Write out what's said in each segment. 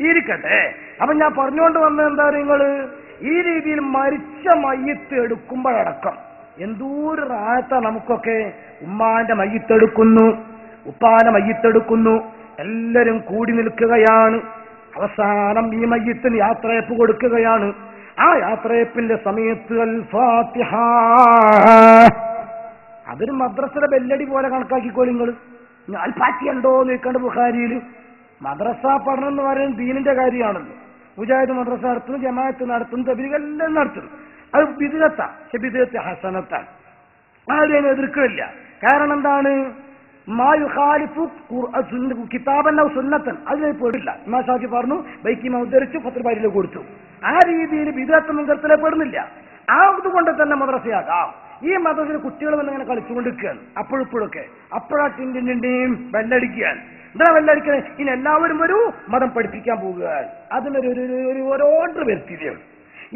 ഇരിക്കട്ടെ. അപ്പൊ ഞാൻ പറഞ്ഞുകൊണ്ട് വന്നത് എന്താ നിങ്ങൾ ഈ രീതിയിൽ മരിച്ച മയ്യത്ത് എടുക്കുമ്പോഴടക്കം എന്തോരു റായത്താ നമുക്കൊക്കെ. ഉമ്മാന്റെ മയ്യത്തെടുക്കുന്നു, ഉപ്പാന്റെ മയ്യത്തെടുക്കുന്നു, എല്ലാവരും കൂടി നിൽക്കുകയാണ്. അവസാനം ഈ മയ്യത്തിന് യാത്രയപ്പ് കൊടുക്കുകയാണ്. ആ യാത്രയപ്പിന്റെ സമയത്ത് അൽ ഫാത്തിഹ, അതൊരു മദ്രസയുടെ ബെല്ലടി പോലെ കണക്കാക്കിക്കോളി നിങ്ങൾ. അൽ ഫാത്തിഹ ഉണ്ടോ എന്ന് ചോദിക്കേണ്ട ബുഖാരിയിൽ. മദ്രസ പഠനം എന്ന് പറയുന്നത് ദീനിന്റെ കാര്യമാണല്ലോ. മുജാഹിദ് മദ്രസ നടത്തുന്നു, ജമാഅത്ത് നടത്തുന്നു, തബ്ലീഗെല്ലാം നടത്തുന്നു. അത് ബിദ്അത്താ, പക്ഷെ ബിദ്അത്ത് ഹസനത്താണ്. ആരും എതിർക്കില്ല. കാരണം എന്താണ്? മായുഖാലിഫു കിതാബൻ ഔ സുന്നത്തൻ, അതിനെ പെടില്ല. ഇമാം ഷാഫി പറഞ്ഞു, ബൈക്കിമ ഉദ്ധരിച്ചു, ഫത്ഹുൽ ബാരിയിൽ കൊടുത്തു. ആ രീതിയിൽ ബിദ്അത്ത് മുൻകറിലെ പെടുന്നില്ല. അതുകൊണ്ട് തന്നെ മദ്രസയാകാം. ഈ മദ്രസയിൽ കുട്ടികൾ വന്നിങ്ങനെ കളിച്ചുകൊണ്ടിരിക്കുകയാണ് അപ്പോഴിപ്പോഴൊക്കെ. അപ്പോഴാ ടിന്റിന്റെയും ബെല്ലടിക്കുകയാണ്. എന്താ ബെല്ലടിക്കണേ? ഇനി എല്ലാവരും ഒരു മതം പഠിപ്പിക്കാൻ പോകുകയാണ്. അതിനൊരു ഓർഡർ വരുത്തിയില്ലേ.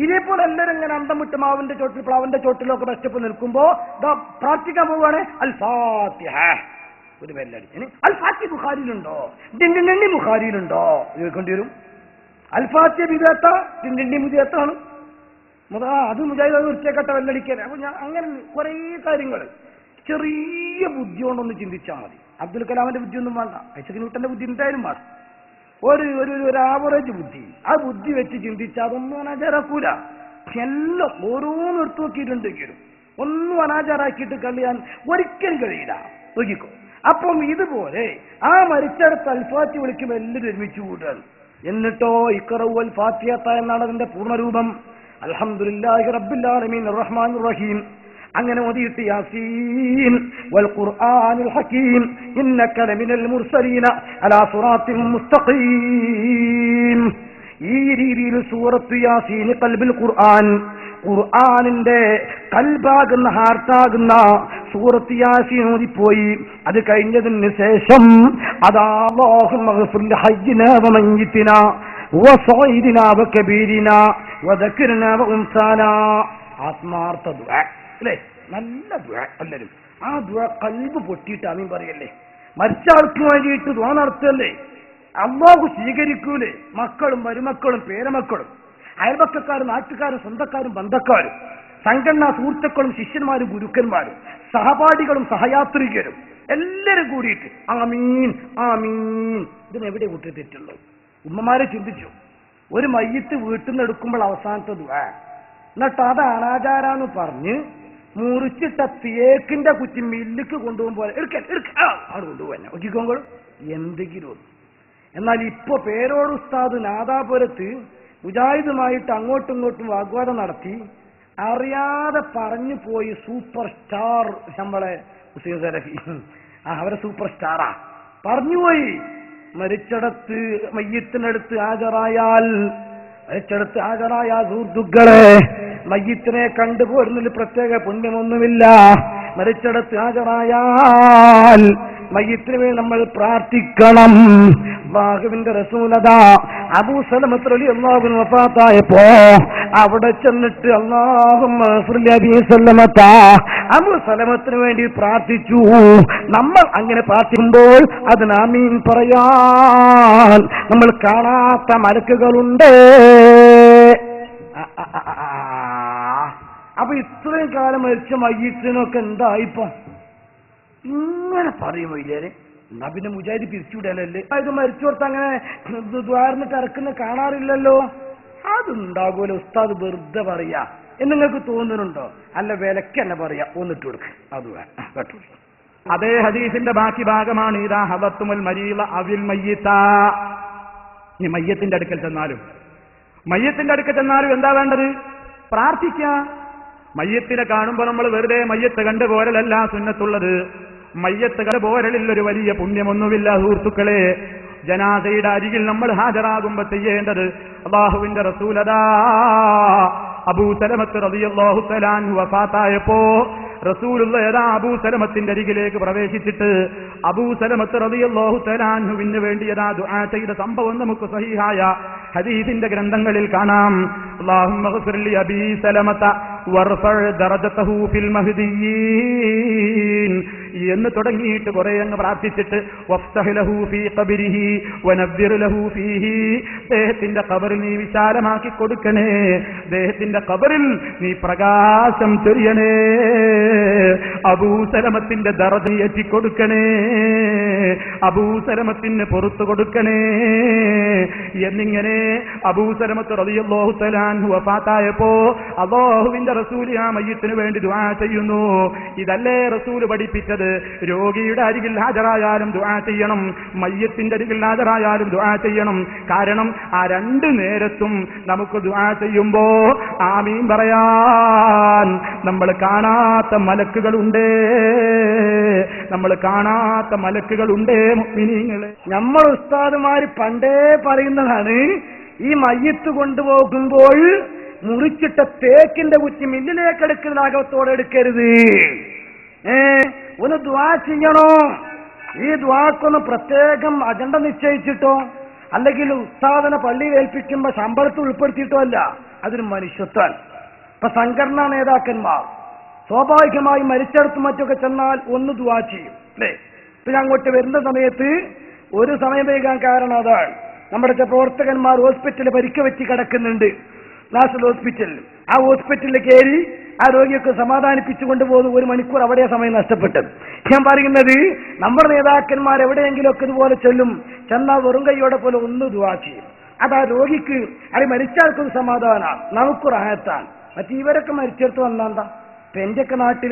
ഇതേപോലെ എല്ലാവരും ഇങ്ങനെ അന്തം വിട്ട് മാവിന്റെ ചോട്ടിൽ പ്ലാവിന്റെ ചോട്ടിലൊക്കെ ബെസ്റ്റപ്പ് നിൽക്കുമ്പോ പ്രാർത്ഥിക്കാൻ പോവുകയാണ്. അൽ ഫാത്തിഹ, ഒരു ബെല്ലടി. അൽ ഫാത്തിഹ ബുഖാരിയിലുണ്ടോ? ടിന്റിന്റെണ്ണി ബുഖാരിയിലുണ്ടോ ചോദിക്കേണ്ടി വരും. അൽ ഫാത്തിഹ ബിദ്അത്ത, ടിന്റിന്റെണ്ണി ബിദ്അത്താണ്. അത് മുജാഹിദ് വൃത്തിയാക്കട്ട ബെല്ലടിക്കാൻ. അപ്പൊ ഞാൻ അങ്ങനെ കുറെ കാര്യങ്ങൾ ചെറിയ ബുദ്ധി കൊണ്ടൊന്ന് ചിന്തിച്ചാൽ മതി. അബ്ദുൽ കലാമിന്റെ ബുദ്ധി ഒന്നും വേണ്ട, ഐസക് ന്യൂട്ടന്റെ ബുദ്ധി എന്തായാലും വേണ്ട. ഒരു ആവറേജ് ബുദ്ധി, ആ ബുദ്ധി വെച്ച് ചിന്തിച്ചാൽ അതൊന്നും അനാചാരാക്കൂല. എല്ലാം ഓരോന്നും എടുത്തു നോക്കിയിട്ടുണ്ടെങ്കിലും ഒന്നും അനാചാരാക്കിയിട്ട് കളിയാൻ ഒരിക്കലും കഴിയില്ല. നോക്കിക്കോ. അപ്പം ഇതുപോലെ ആ മരിച്ചടത്ത് അൽഫാത്തി വിളിക്കുമ്പോൾ എല്ലാവരും ഒരുമിച്ച് കൂടുകയാണ്. എന്നിട്ടോ ഇഖ്റഉ അൽ ഫാത്തിഹത എന്നാണ് അതിന്റെ പൂർണ്ണരൂപം. അൽഹംദുലില്ലാഹി റബ്ബിൽ ആലമീൻ അർറഹ്മാനിർ റഹീം. അങ്ങനെ ഓതിയിട്ട് യാസീൻ വൽ ഖുർആനിൽ ഹകീം ഇന്നക ലമിനൽ മുർസലീന അലാ സിറാത്തിൻ മുസ്തഖീം. ഈ രീതിയിൽ സൂറത്ത് യാസീൻ ഖൽബുൽ ഖുർആൻ, ഖുർആനിന്റെ കൽബാകുന്ന ഹാർട്ടാകുന്ന സൂറത്ത് യാസീൻ ഓതിപ്പോയി. അത് കഴിഞ്ഞതിന് ശേഷം അതാ അല്ലാഹുമ്മ ഗ്ഫിർ ലഹയ്യിനാ വമയ്യിതിനാ വസഈദിനാ വകബീരിനാ വദക്രിനാ വഉൻസാനാ. ആത്മാർത്ഥ ദുആ അല്ലേ, നല്ല ദുആ. എല്ലാവരും ആ ദുആ കൽബ് പൊട്ടിയിട്ട് ആമീൻ പറയല്ലേ. മരിച്ച ആൾക്ക് വേണ്ടിയിട്ട് ദുആ നടത്തല്ലേ, അല്ലാഹു സ്വീകരിക്കൂലേ. മക്കളും മരുമക്കളും പേരമക്കളും അയൽപക്കക്കാരും നാട്ടുകാരും സ്വന്തക്കാരും ബന്ധക്കാരും സംഘടനാ സുഹൃത്തുക്കളും ശിഷ്യന്മാരും ഗുരുക്കന്മാരും സഹപാഠികളും സഹയാത്രികരും എല്ലാവരും കൂടിയിട്ട് ആമീൻ ആമീൻ. ഇതിനെവിടെ കൂട്ടി തെറ്റുള്ളൂ? ഉമ്മമാരെ ചിന്തിച്ചു. ഒരു മയ്യത്ത് വീട്ടിൽ നിന്ന് എടുക്കുമ്പോൾ അവസാനത്തെ ദുആ, എന്നിട്ട് അത് അനാചാരാന്ന് പറഞ്ഞ് മുറിച്ചിട്ട തേക്കിന്റെ കുറ്റി മില്ലിക്ക് കൊണ്ടുപോകുമ്പോൾ അവിടെ കൊണ്ടുപോകാൻ നോക്കിക്കോങ്ങൾ എന്തെങ്കിലും. എന്നാൽ ഇപ്പൊ പേരോട് ഉസ്താദ് നാദാപുരത്ത് മുജാഹിദുമായിട്ട് അങ്ങോട്ടും ഇങ്ങോട്ടും വാഗ്വാദം നടത്തി അറിയാതെ പറഞ്ഞു പോയി സൂപ്പർ സ്റ്റാർ നമ്മളെ ഹുസൈൻ സലഫി, അവരെ സൂപ്പർ സ്റ്റാറാ പറഞ്ഞുപോയി. മരിച്ചടത്ത് മയ്യത്തിനടുത്ത് ഹാജരായാൽ സുഹൃത്തുക്കളെ മയ്യത്തിനെ കണ്ടുപോരുന്നതിൽ പ്രത്യേക പുണ്യമൊന്നുമില്ല. മരിച്ചടത്ത് ഹാജരായാൽ മയ്യത്തിന് വേണ്ടി നമ്മൾ പ്രാർത്ഥിക്കണം. അല്ലാഹുവിന്റെ റസൂലതാ അബൂ സലമത്ത് റളിയല്ലാഹു അൻഹു വഫാത്തായപ്പോ അവിടെ ചെന്നിട്ട് അല്ലാഹുമ്മ ഗ്ഫിർ ലി അബീ സലമത, അബൂ സലമത്തിന് വേണ്ടി പ്രാർത്ഥിച്ചു. നമ്മൾ അങ്ങനെ പ്രാർത്ഥിക്കുമ്പോൾ അതിന് ആമീൻ പറയാൻ നമ്മൾ കാണാത്ത മലക്കുകളുണ്ട്. അപ്പൊ ഇത്രയും കാലം മരിച്ച മയ്യത്തിനൊക്കെ എന്തായിപ്പോ ഇങ്ങനെ പറയുമോ ഇല്ലേ? എന്നാ പിന്നെ മുജാഹിദ് പിരിച്ചുവിടലല്ലേ? ഇത് മരിച്ചോർത്ത് അങ്ങനെ ദ്വാരന്നിട്ട് ഇറക്കുന്ന കാണാറില്ലല്ലോ. അതുണ്ടാകൂല ഉസ്താദ് വെറുതെ പറയാ എന്ന് നിങ്ങൾക്ക് തോന്നുന്നുണ്ടോ? അല്ല വിലക്ക് തന്നെ പറയാ, ഒന്നിട്ട് കൊടുക്ക. അത് കേട്ടു. അതേ ഹദീസിന്റെ ബാക്കി ഭാഗമാണ് ഇദാ ഹദത്തുൽ മരീള അവിൽ മയ്യിത. ഇനി മയ്യത്തിന്റെ അടുക്കൽ ചെന്നാലും എന്താ വേണ്ടത്? പ്രാർത്ഥിക്കുക. മയ്യത്തിനെ കാണുമ്പോൾ നമ്മൾ വെറുതെ മയ്യത്ത് കണ്ടു പോരലല്ല സുന്നത്തുള്ളത്. മയ്യത്ത് കണ്ടു പോരലിൽ ഒരു വലിയ പുണ്യമൊന്നുമില്ല സുഹൃത്തുക്കളെ. ജനാസയുടെ അരികിൽ നമ്മൾ ഹാജരാകുമ്പോ ചെയ്യേണ്ടത് അല്ലാഹുവിന്റെ റസൂലതാ അബൂ സലമത്ത് റളിയല്ലാഹു തആല അൻഹു വഫാത്തായപ്പോ റസൂലുള്ളാഹി അബൂ സലമത്തിന്റെ അരികിലേക്ക് പ്രവേശിച്ചിട്ട് അബൂ സലമത്ത് റളിയല്ലാഹു തആല അൻഹുവിന് വേണ്ടി ദുആ ചെയ്ത സംഭവം നമുക്ക് സഹീഹായ ഹദീസിന്റെ ഗ്രന്ഥങ്ങളിൽ കാണാം. അല്ലാഹുമ്മ ഗ്ഫിർ ലി അബീ സലമത വർഫഅ ദറജതഹു ഫിൽ മഹ്ദിയീൻ എന്ന് തുടങ്ങിയിട്ട് കുറെ അങ്ങ് പ്രാർത്ഥിച്ചിട്ട് വഫ്തഹ് ലഹു ഫീ ഖബരിഹി വനവ്വിർ ലഹു ഫീഹി, അദ്ദേഹത്തിന്റെ ഖബറിൽ നീ വിശാലമാക്കി കൊടുക്കണേ, അദ്ദേഹത്തിന്റെ ഖബറിൽ നീ പ്രകാശം ചൊരിയണേ, അബൂസലമത്തിന്റെ ദറജ ഏറ്റിക്കൊടുക്കണേ, അബൂസലമത്തിന് പുറത്തു കൊടുക്കണേ എന്നിങ്ങനെ അബൂസലമത്ത് റളിയല്ലാഹു തആല അൻഹു വഫാത്തായപ്പോ അല്ലാഹുവിന്റെ റസൂൽ ആ മയ്യിത്തിന് വേണ്ടി ദുആ ചെയ്യുന്നു. ഇതല്ലേ റസൂൽ പഠിപ്പിച്ചത്? രോഗിയുടെ അരികിൽ ഹാജരായാലും ദുആ ചെയ്യണം, മയ്യിത്തിന്റെ അരികിൽ ഹാജരായാലും ദുആ ചെയ്യണം. കാരണം ആ രണ്ടു നേരത്തും നമുക്ക് ദുആ ചെയ്യുമ്പോ ആമീൻ പറയാൻ നമ്മൾ കാണാത്ത മലക്കുകളുണ്ട്, നമ്മൾ കാണാത്ത മലക്കുകളുണ്ട് മുഅ്മിനീങ്ങളെ. നമ്മൾ ഉസ്താദുമാര് പണ്ടേ പറയുന്നതാണ്, ഈ മയ്യിത്ത് കൊണ്ടുപോകുമ്പോൾ മുറിച്ചിട്ട തേക്കിന്റെ കുറ്റി മില്ലിലേക്ക് എടുക്കുന്ന അകത്തോടെ എടുക്കരുത്. ഒന്ന് ദുആ ചെയ്യണോ? ഈ ദുആക്കൊന്ന് പ്രത്യേകം അജണ്ട നിശ്ചയിച്ചിട്ടോ അല്ലെങ്കിൽ ഉസ്താദിനെ പള്ളിയിൽ ഏൽപ്പിക്കുമ്പോ ശമ്പളത്തിൽ ഉൾപ്പെടുത്തിയിട്ടോ അല്ല, അതൊരു മനുഷ്യത്വം. ഇപ്പൊ സംഘടനാ നേതാക്കന്മാർ സ്വാഭാവികമായി മരിച്ചെടുത്ത് മറ്റൊക്കെ ചെന്നാൽ ഒന്ന് ദുആ ചെയ്യും അല്ലേ? ഇപ്പൊ ഞാൻ അങ്ങോട്ട് വരുന്ന സമയത്ത് ഒരു സമയം വൈകാൻ കാരണം അതാണ്, നമ്മുടെ പ്രവർത്തകന്മാർ ഹോസ്പിറ്റലിൽ പരിക്ക് പറ്റി കിടക്കുന്നുണ്ട്, നാഷണൽ ഹോസ്പിറ്റലിൽ. ആ ഹോസ്പിറ്റലിൽ കയറി ആ രോഗിയൊക്കെ സമാധാനിപ്പിച്ചു കൊണ്ടുപോകുന്നു. 1 മണിക്കൂർ അവിടെ സമയം നഷ്ടപ്പെട്ടത്. ഞാൻ പറയുന്നത്, നമ്മുടെ നേതാക്കന്മാർ എവിടെയെങ്കിലുമൊക്കെ ഇതുപോലെ ചെല്ലും, ചെന്നാൽ വെറും കൈയോടെ പോലെ ഒന്ന് ദുആ ചെയ്യും. അതാ രോഗിക്ക് അത് മരിച്ചാൽക്കൊരു സമാധാനമാണ്, നമുക്ക് റാഹത്താണ്. മറ്റേ ഇവരൊക്കെ മരിച്ചെടുത്ത് വന്നാന്താ? ഇപ്പൊ എന്റെയൊക്കെ നാട്ടിൽ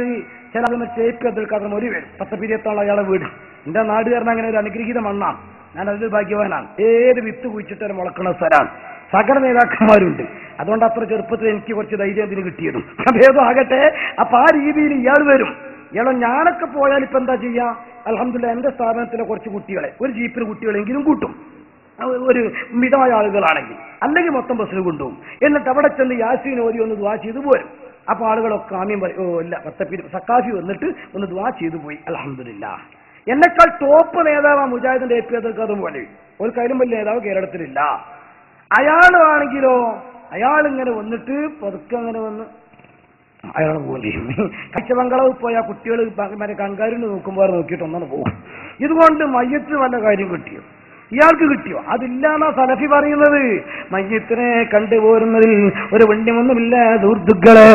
ചില ചേപ്പി അതിൽ കഥം ഒരു പേര് 10 അയാളെ വീട്. എന്റെ നാടുകാരൻ അങ്ങനെ ഒരു അനുഗ്രഹീത മണ്ണാണ്, ഞാൻ അതിൽ ഭാഗ്യവാനാണ്. ഏത് വിത്ത് കുഴിച്ചിട്ട് മുളക്കണ സ്ഥലമാണ്. സകല നേതാക്കന്മാരുണ്ട്. അതുകൊണ്ട് അത്ര ചെറുപ്പത്തിൽ എനിക്ക് കുറച്ച് ധൈര്യം ഇതിന് കിട്ടിയതും അതേതും ആകട്ടെ. അപ്പൊ ആ രീതിയിൽ ഇയാൾ വരും. ഇയാളോ ഞാനൊക്കെ പോയാൽ ഇപ്പൊ എന്താ ചെയ്യാ? അൽഹംദുലില്ലാഹ് എന്റെ സ്ഥാപനത്തിലെ കുറച്ച് കുട്ടികളെ, ഒരു ജീപ്പിന് കുട്ടികളെങ്കിലും കൂട്ടും, ഒരു മിതമായ ആളുകളാണെങ്കിൽ. അല്ലെങ്കിൽ മൊത്തം ബസ്സിന് കൊണ്ടുപോകും. എന്നിട്ട് അവിടെ ചെന്ന് യാസീൻ ഓതി ഒന്ന് ദുആ ചെയ്തു പോരും. അപ്പൊ ആളുകളൊക്കെ ആമീൻ പറയും. ഓ ഇല്ല, സക്കാഫി വന്നിട്ട് ഒന്ന് ദുആ ചെയ്തു പോയി, അൽഹംദുലില്ലാഹ്. എന്നെക്കാൾ ടോപ്പ് നേതാവ് മുജാഹിദിന്റെ AP അബ്ദുൽ പോലെ ഒരു കയ്യിലും വലിയ നേതാവ് കേരളത്തിലില്ല. അയാളാണെങ്കിലോ അയാളിങ്ങനെ വന്നിട്ട് പതുക്കെ അങ്ങനെ വന്ന് അയാൾ പോകും. കച്ചബംഗളവ് പോയ കുട്ടികൾ മറ്റേ കങ്കാരിന് നോക്കുമ്പോൾ നോക്കിയിട്ട് ഒന്നാണ് പോകും. ഇതുകൊണ്ട് മയ്യത്തിന് വല്ല കാര്യം കിട്ടിയോ? ഇയാൾക്ക് കിട്ടിയോ? അതില്ലാന്നാ സലഫി പറയുന്നത്. മയ്യത്തിനെ കണ്ടുപോരുന്നതിൽ ഒരു വണ്യമൊന്നുമില്ല സുഹൃത്തുക്കളെ.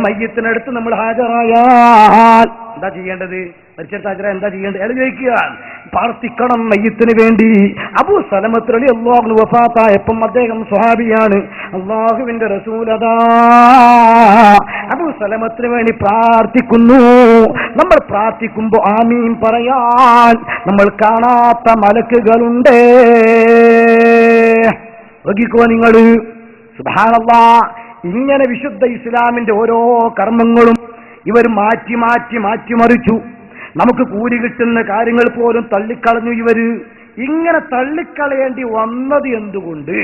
മയ്യത്തിനടുത്ത് നമ്മൾ ഹാജരായാൽ എന്താ ചെയ്യേണ്ടത്? മരിച്ചെടുത്ത് ഹാജരാ എന്താ ചെയ്യേണ്ടത്? അയാൾ ചോദിക്കുക, പ്രാർത്ഥിക്കണം മയ്യത്തിന് വേണ്ടി. അബൂ സലമത്ത് റളിയല്ലാഹു അൻഹു വഫാത്തായപ്പം അദ്ദേഹം സ്വഹാബിയാണ്, അല്ലാഹുവിന്റെ റസൂലതാ അബൂ സലമത്തിന് വേണ്ടി പ്രാർത്ഥിക്കുന്നു. നമ്മൾ പ്രാർത്ഥിക്കുമ്പോ ആമീൻ പറയാൻ നമ്മൾ കാണാത്ത മലക്കുകളുണ്ട്. നോക്കിക്കോ നിങ്ങൾ, സുബ്ഹാനല്ലാഹ്. ഇങ്ങനെ വിശുദ്ധ ഇസ്ലാമിന്റെ ഓരോ കർമ്മങ്ങളും ഇവർ മാറ്റി മാറ്റി മാറ്റിമറിച്ചു. നമുക്ക് കൂലി കിട്ടുന്ന കാര്യങ്ങൾ പോലും തള്ളിക്കളഞ്ഞു ഇവര്. ഇങ്ങനെ തള്ളിക്കളയേണ്ടി വന്നത് എന്തുകൊണ്ട്?